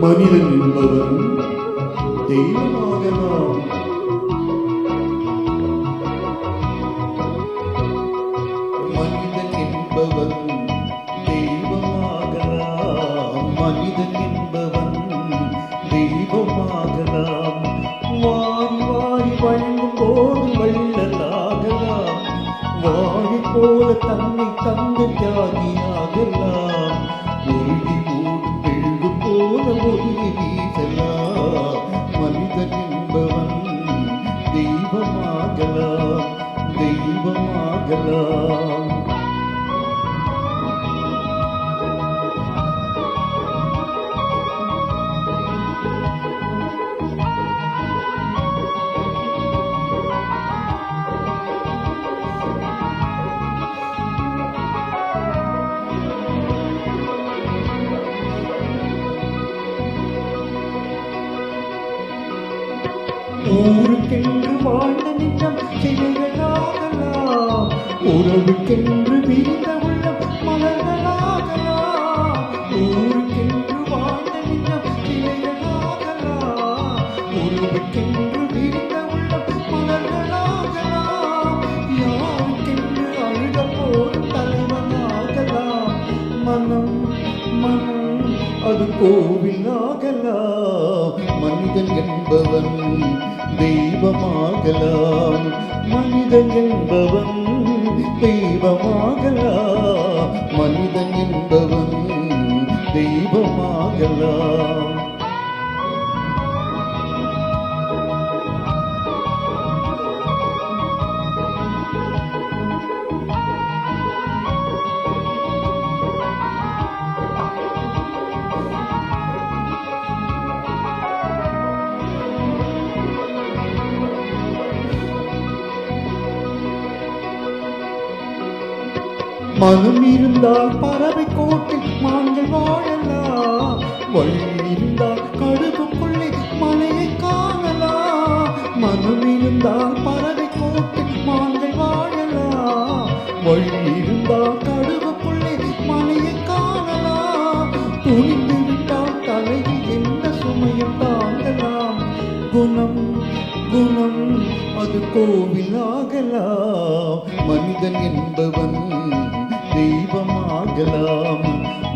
மனிதன் என்பவன் தெய்வமாகலாம். மனிதன் என்பவன் தெய்வமாகலாம். மனிதன் என்பவன் தெய்வமாகலாம். வாரி வாரி வழங்கும் போது வள்ளலாகலாம். வாழை போல தன்னை தந்து தியாகியாகலாம். ஒழுகி ஓடும் மெழுகு போல ஒழுகி வீசலாம். மனிதன் என்பவன் தெய்வமாகலாம், தெய்வமாகலாம். ஊருக்கென்று வாழ்ந்த நிலம் சிலைகளாகலாம். உறவுக்கென்று வீழ்ந்த உள்ளம் மலர்களாகலாம். ஊருக்கென்று வாழ்ந்த நிலம் சிலைகளாகலாம். உறவுக்கென்று வீழ்ந்த உள்ளம் மலர்களாகலாம். யாருக்கென்று அழுத போதும் தலைவனாகலாம். மனம் மனம் அது கோவிலாகலாம். மனிதன் என்பவன் தெய்வமாகலாம். மனிதன் என்பவன் தெய்வமாகலாம். மனிதன் என்பவன் தெய்வமாகலாம். மனம் இருந்தால் பறவை கோட்டில் மான்கள் வாழலாம். வழி இருந்தால் கடுகுக்குள்ளே மலையை காணலாம். மனம் இருந்தால் பறவை கோட்டில் மான்கள் வாழலாம். வழி இருந்தால் கடுகுக்குள்ளே மலையை காணலாம். துணிந்து விட்டால் தலையில் எந்த சுமையும் தாங்கலாம். குணம் குணம் அது கோவிலாகலாம். மனிதன் என்பவன் தெய்வமாகலாம்.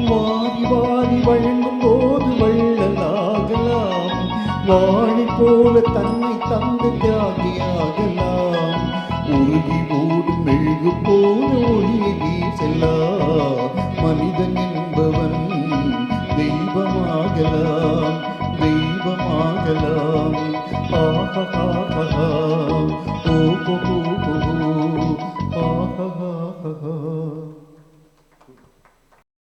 வாரி வாரி வழங்கும் போது வள்ளலாகலாம். வாழை போல தன்னை தந்து தியாகியாகலாம். உருகி ஓடும் மெழுகு போல ஒளியை வீசலாம். மனிதன் என்பவன் தெய்வமாகலாம்.